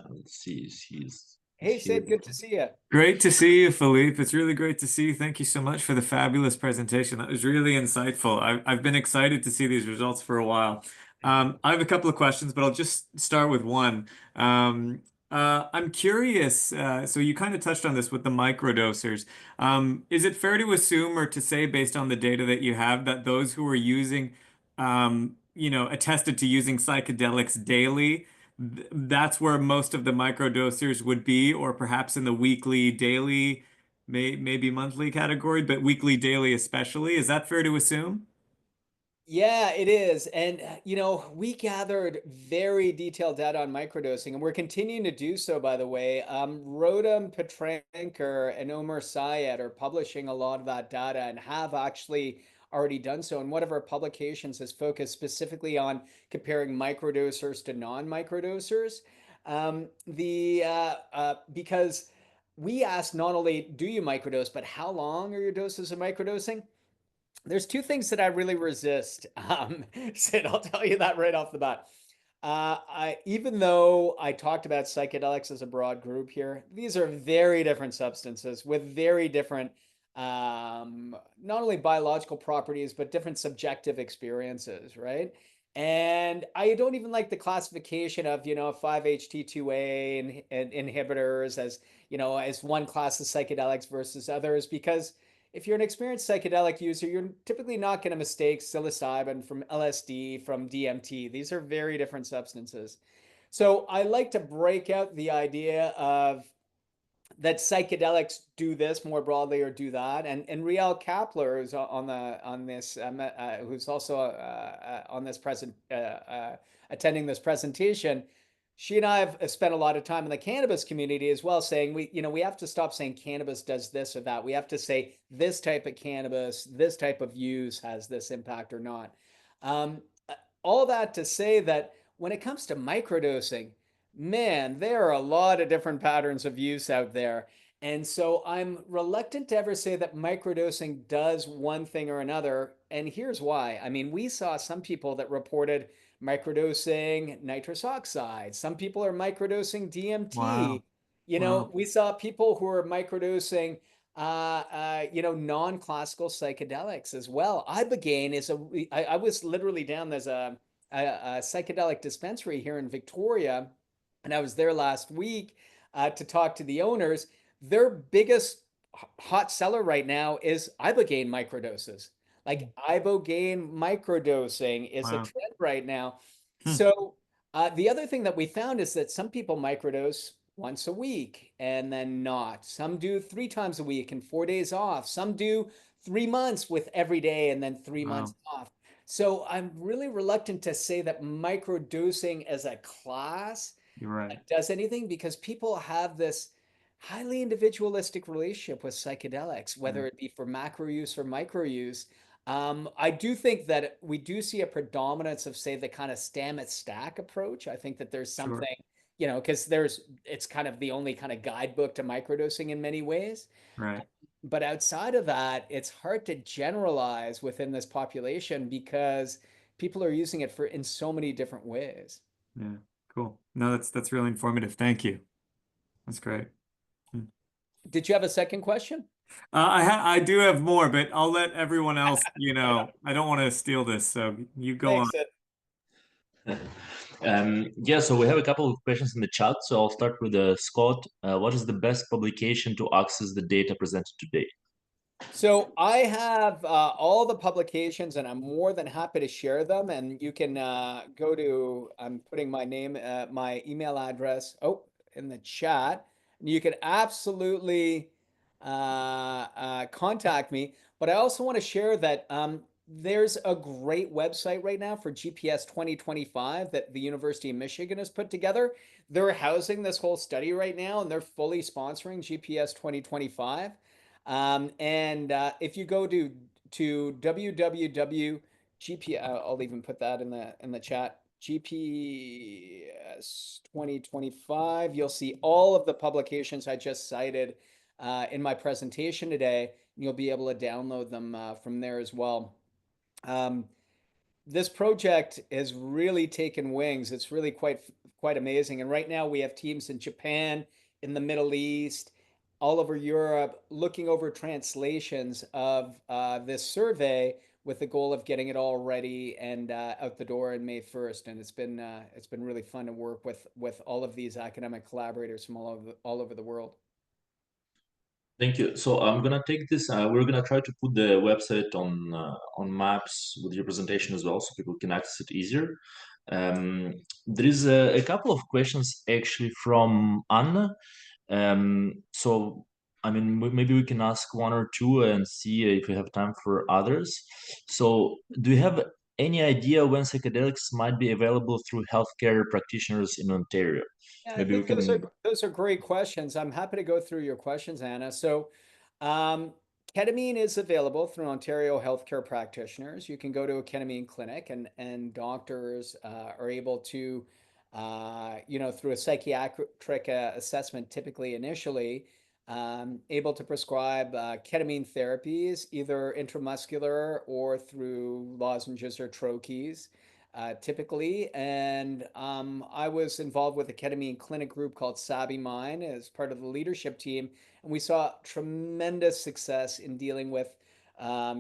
Let's see, he's Hey, here. Sid, good to see you. Great to see you, Philippe. It's really great to see you. Thank you so much for the fabulous presentation. That was really insightful. I've been excited to see these results for a while. I have a couple of questions, but I'll just start with one. I'm curious, so you kind of touched on this with the microdosers. Is it fair to assume or to say, based on the data that you have, that those who are using, attested to using psychedelics daily, that's where most of the microdosers would be, or perhaps in the weekly, daily, maybe monthly category, but weekly, daily especially. Is that fair to assume? Yeah, it is. And, we gathered very detailed data on microdosing, and we're continuing to do so, by the way. Rotem Petranker and Omer Syed are publishing a lot of that data and have actually already done so. And one of our publications has focused specifically on comparing microdosers to non-microdosers. Because we asked not only do you microdose, but how long are your doses of microdosing? There's two things that I really resist. Sid, I'll tell you that right off the bat. Even though I talked about psychedelics as a broad group here, these are very different substances with very different, not only biological properties, but different subjective experiences, right? And I don't even like the classification of, 5-HT2A and inhibitors as, as one class of psychedelics versus others, because if you're an experienced psychedelic user, you're typically not going to mistake psilocybin from LSD, from DMT. These are very different substances. So I like to break out the idea of that psychedelics do this more broadly or do that. And Riel Kapler, who's on this, who's also on this attending this presentation, she and I have spent a lot of time in the cannabis community as well, saying we have to stop saying cannabis does this or that. We have to say this type of cannabis, this type of use has this impact or not. Um, all that to say that when it comes to microdosing, man, there are a lot of different patterns of use out there. And so I'm reluctant to ever say that microdosing does one thing or another. And here's why. I mean, we saw some people that reported microdosing nitrous oxide. Some people are microdosing DMT. Wow. Wow. We saw people who are microdosing, non-classical psychedelics as well. Ibogaine is I was literally down, there's a psychedelic dispensary here in Victoria, and I was there last week to talk to the owners. Their biggest hot seller right now is ibogaine microdoses. Like ibogaine microdosing is a Wow. trend right now. Hmm. So the other thing that we found is that some people microdose once a week and then not. Some do 3 times a week and 4 days off. Some do 3 months with every day and then 3 months Wow. off. So I'm really reluctant to say that microdosing as a class You're right. does anything, because people have this highly individualistic relationship with psychedelics, Yeah. whether it be for macro use or micro use. I do think that we do see a predominance of, say, the kind of Stamets stack approach. I think that there's Sure. something, because it's kind of the only kind of guidebook to microdosing in many ways. Right. But outside of that, it's hard to generalize within this population because people are using it in so many different ways. Yeah. Cool. No, that's really informative. Thank you. That's great. Hmm. Did you have a second question? I do have more, but I'll let everyone else, I don't want to steal this, so you go on. Thanks, Sid. Yeah, so we have a couple of questions in the chat. So I'll start with Scott. What is the best publication to access the data presented today? So I have all the publications, and I'm more than happy to share them. And you can go to, I'm putting my name, my email address, in the chat. You can absolutely contact me. But I also want to share that there's a great website right now for GPS 2025 that the University of Michigan has put together. They're housing this whole study right now, and they're fully sponsoring GPS 2025. And if you go to www.gp, I'll even put that in the chat. GPS 2025. You'll see all of the publications I just cited in my presentation today. You'll be able to download them from there as well. Um, this project has really taken wings. It's really quite amazing. And right now we have teams in Japan, in the Middle East, all over Europe, looking over translations of this survey with the goal of getting it all ready and out the door on May 1st. And it's been really fun to work with all of these academic collaborators from all over the world. Thank you. So I'm gonna take this. We're gonna try to put the website on Maps with your presentation as well, so people can access it easier. There is a couple of questions actually from Anna. So I mean, maybe we can ask one or two and see if we have time for others. So, do you have any idea when psychedelics might be available through healthcare practitioners in Ontario? Yeah, I Maybe we think those are can. those are great questions. I'm happy to go through your questions, Anna. So, um, ketamine is available through Ontario healthcare practitioners. You can go to a ketamine clinic, and doctors are able to, through a psychiatric assessment, typically initially, able to prescribe ketamine therapies, either intramuscular or through lozenges or troches typically. And I was involved with a ketamine clinic group called Sabi Mind as part of the leadership team. And we saw tremendous success in dealing with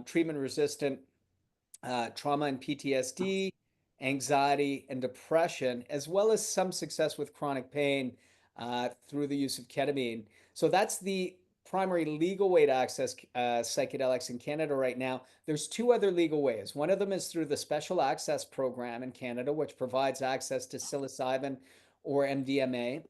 treatment resistant trauma and PTSD, anxiety, and depression, as well as some success with chronic pain through the use of ketamine. So that's the primary legal way to access psychedelics in Canada right now. There's two other legal ways. One of them is through the Special Access Program in Canada, which provides access to psilocybin or MDMA,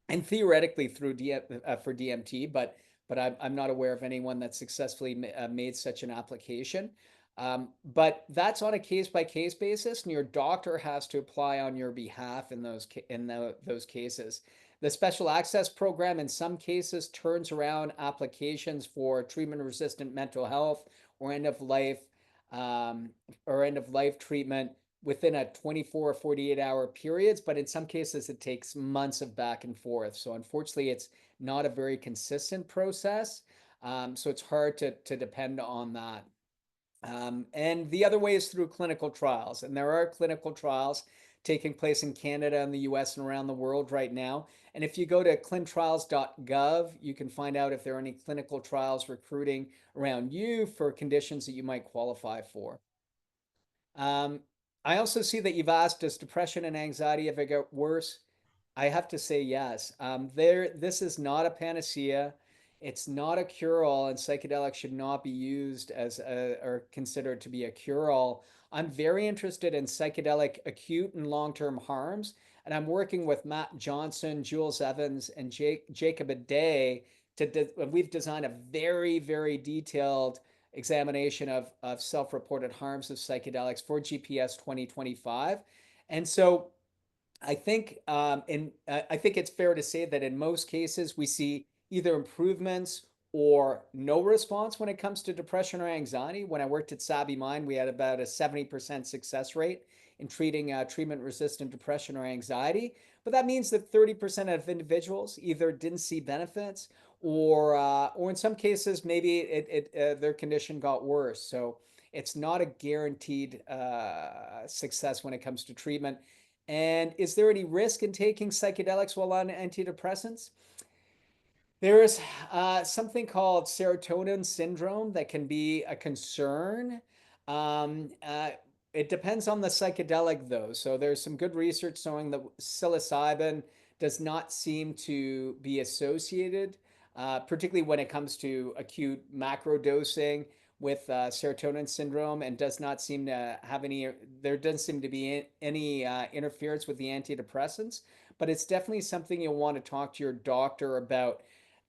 and theoretically through for DMT, but I'm not aware of anyone that successfully made such an application. But that's on a case by case basis, and your doctor has to apply on your behalf in those cases. The special access program in some cases turns around applications for treatment resistant mental health or um, end of life treatment within a 24 or 48-hour periods, but in some cases it takes months of back and forth. So unfortunately, it's not a very consistent process. So it's hard to depend on that. And the other way is through clinical trials. And there are clinical trials taking place in Canada and the US and around the world right now. And if you go to clinicaltrials.gov, you can find out if there are any clinical trials recruiting around you for conditions that you might qualify for. Um, I also see that you've asked, does depression and anxiety ever get worse? I have to say yes. This is not a panacea. It's not a cure-all, and psychedelics should not be used or considered to be a cure-all. I'm very interested in psychedelic acute and long-term harms, and I'm working with Matt Johnson, Jules Evans, and Jacob Aday we've designed a very, very detailed examination of self-reported harms of psychedelics for GPS 2025. And so I think it's fair to say that in most cases we see either improvements or no response when it comes to depression or anxiety. When I worked at Sabi Mind, we had about a 70% success rate in treating treatment-resistant depression or anxiety. But that means that 30% of individuals either didn't see benefits or in some cases maybe their condition got worse. So it's not a guaranteed success when it comes to treatment. And is there any risk in taking psychedelics while on antidepressants? There's something called serotonin syndrome that can be a concern. Um, uh, it depends on the psychedelic, though. So there's some good research showing that psilocybin does not seem to be associated, particularly when it comes to acute macro dosing with serotonin syndrome, and does not seem to have there doesn't seem to be any interference with the antidepressants. But it's definitely something you'll want to talk to your doctor about.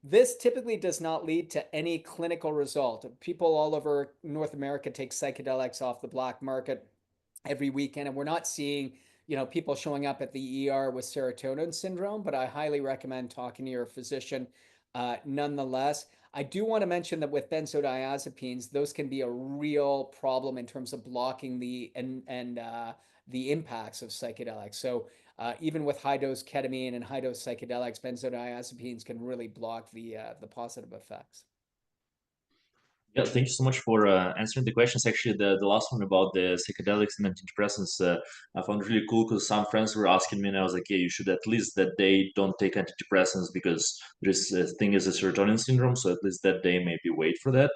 This typically does not lead to any clinical result. People all over North America take psychedelics off the black market every weekend, and we're not seeing, people showing up at the ER with serotonin syndrome, but I highly recommend talking to your physician nonetheless. I do want to mention that with benzodiazepines, those can be a real problem in terms of blocking the impacts of psychedelics. So even with high dose ketamine and high dose psychedelics, benzodiazepines can really block the positive effects. Yeah, thank you so much for answering the questions. Actually, the last one about the psychedelics and antidepressants, I found really cool because some friends were asking me, and I was like, "Yeah, you should at least that day don't take antidepressants because this thing is a serotonin syndrome. So at least that day, maybe wait for that."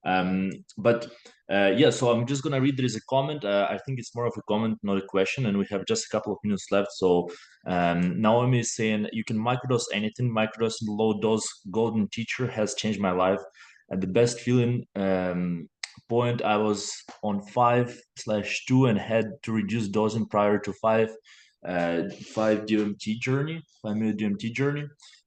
Um, but yeah, so I'm just gonna read. There is a comment. I think it's more of a comment, not a question, and we have just a couple of minutes left. So Naomi is saying you can microdose anything. Microdosing low dose golden teacher has changed my life. At the best feeling point, I was on 5/2 and had to reduce dosing prior to 5 minute DMT journey.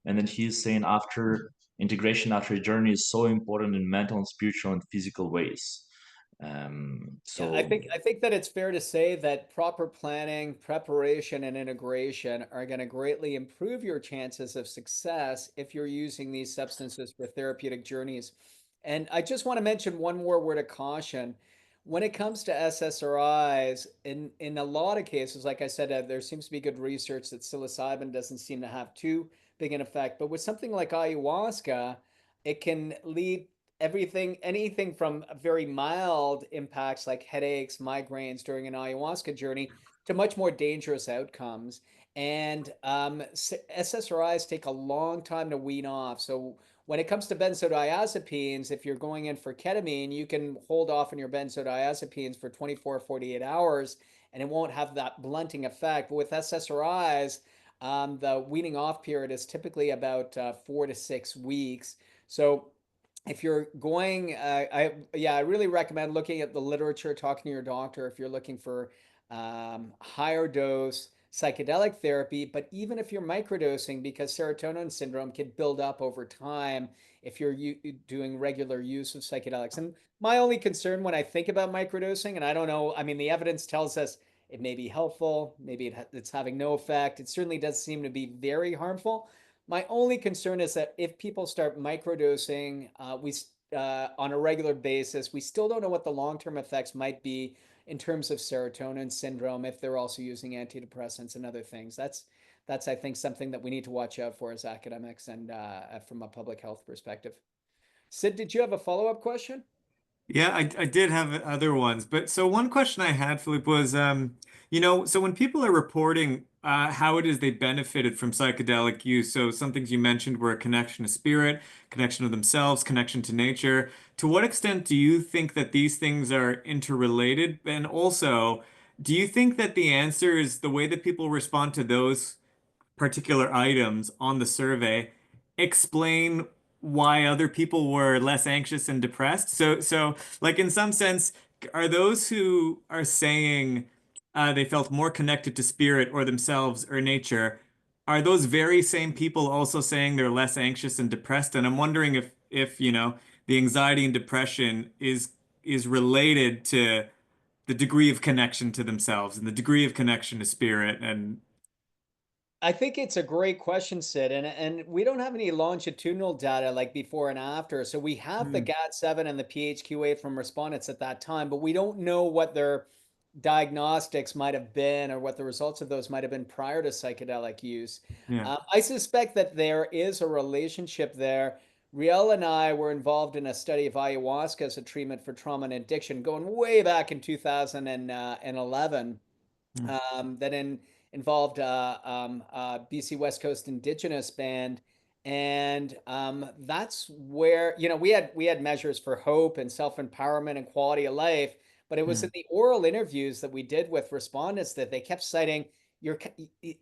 And then he's saying after integration after journey is so important in mental and spiritual and physical ways. Yeah, I So think I think that it's fair to say that proper planning, preparation, and integration are going to greatly improve your chances of success if you're using these substances for therapeutic journeys. And I just want to mention one more word of caution. When it comes to SSRIs, in a lot of cases, like I said, there seems to be good research that psilocybin doesn't seem to have too big an effect. But with something like ayahuasca, it can lead anything from very mild impacts like headaches, migraines during an ayahuasca journey to much more dangerous outcomes. And SSRIs take a long time to wean off. So when it comes to benzodiazepines, if you're going in for ketamine, you can hold off on your benzodiazepines for 24, 48 hours, and it won't have that blunting effect. But with SSRIs, the weaning off period is typically about 4 to 6 weeks. So if you're going, I really recommend looking at the literature, talking to your doctor if you're looking for higher dose psychedelic therapy. But even if you're microdosing, because serotonin syndrome can build up over time if you're doing regular use of psychedelics. And my only concern when I think about microdosing, and I don't know, I mean, the evidence tells us it may be helpful, maybe it's having no effect. It certainly does seem to be very harmful. My only concern is that if people start microdosing, we on a regular basis, we still don't know what the long-term effects might be in terms of serotonin syndrome if they're also using antidepressants and other things. That's I think something that we need to watch out for as academics and from a public health perspective. Sid, did you have a follow-up question? Yeah, I did have other ones, but so one question I had, Philippe, was, so when people are reporting how it is they benefited from psychedelic use, so some things you mentioned were a connection to spirit, connection to themselves, connection to nature. To what extent do you think that these things are interrelated? And also, do you think that the answer is the way that people respond to those particular items on the survey explain why other people were less anxious and depressed. So like in some sense, are those who are saying they felt more connected to spirit or themselves or nature, are those very same people also saying they're less anxious and depressed? And I'm wondering if the anxiety and depression is related to the degree of connection to themselves and the degree of connection to spirit and I think it's a great question, Sid, and we don't have any longitudinal data like before and after. So we have the Hmm, GAD-7 and the PHQ-8 from respondents at that time, but we don't know what their diagnostics might have been or what the results of those might have been prior to psychedelic use. yeah. I suspect that there is a relationship there. Riel and I were involved in a study of ayahuasca as a treatment for trauma and addiction going way back in 2011 Hmm, involved BC West Coast Indigenous Band, and that's where we had measures for hope and self empowerment and quality of life, but it was hmm, in the oral interviews that we did with respondents that they kept citing your.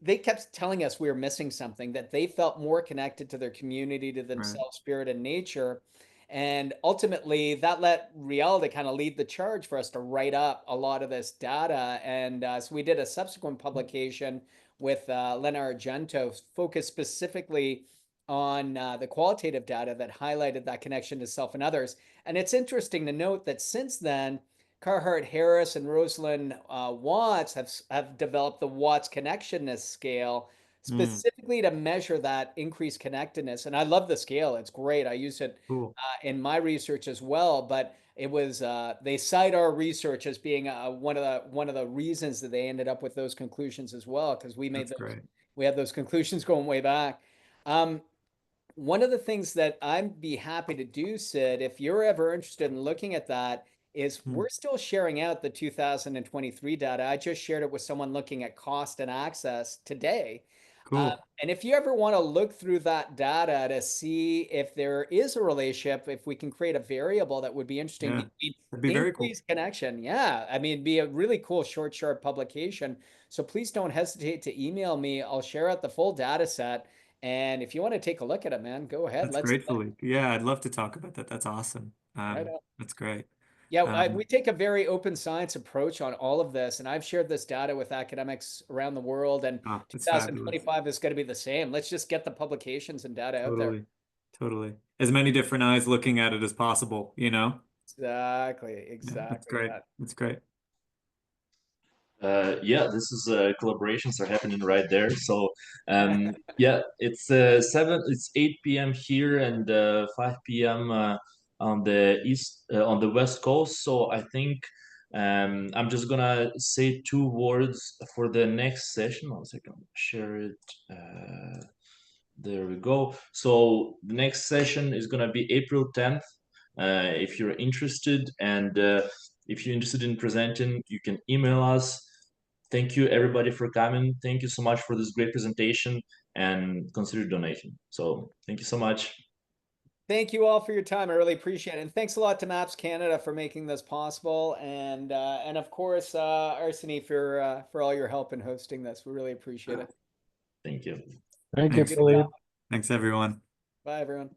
They kept telling us we were missing something, that they felt more connected to their community, to right. themselves, spirit, and nature. And ultimately, that let Riel to kind of lead the charge for us to write up a lot of this data. And so we did a subsequent publication with Lena Argento, focused specifically on the qualitative data that highlighted that connection to self and others. And it's interesting to note that since then, Carhart Harris and Rosalind Watts have developed the Watts connectionness scale Mm, specifically to measure that increased connectedness. And I love the scale. It's great. I use it cool. in my research as well. But it was they cite our research as being one of the reasons that they ended up with those conclusions as well, because That's great. we had those conclusions going way back. Um, One of the things that I'd be happy to do, Sid, if you're ever interested in looking at that, is Mm, we're still sharing out the 2023 data. I just shared it with someone looking at cost and access today. cool. And if you ever want to look through that data to see if there is a relationship, if we can create a variable that would be interesting Yeah, between that'd be very cool. increased connection, yeah, I mean, be a really cool short, sharp publication. So please don't hesitate to email me. I'll share out the full data set. And if you want to take a look at it, man, go ahead. That's Let's great, Philippe. Yeah, I'd love to talk about that. That's awesome. right on. That's great. Yeah, we Um, take a very open science approach on all of this, and I've shared this data with academics around the world, and that's fabulous. 2025 is going to be the same. Let's just get the publications and data out there. Totally. Totally. As many different eyes looking at it as possible, you know? Exactly, Yeah, that's exactly great. that. That's great. Yeah, this is collaborations are happening right there. So yeah, it's 8 p.m. here and 5 p.m. On the on the West Coast. So I think I'm just gonna say two words for the next session. 1 second, share it. There we go. So the next session is gonna be April 10th. If you're interested, and if you're interested in presenting, you can email us. Thank you everybody for coming. Thank you so much for this great presentation, and consider donation. So thank you so much. Thank you all for your time. I really appreciate it. And thanks a lot to Maps Canada for making this possible. And of course, Arseny for all your help in hosting this. We really appreciate it. Thank you. Thank you, Thanks. Good job. Philippe. Thanks, everyone. Bye, everyone.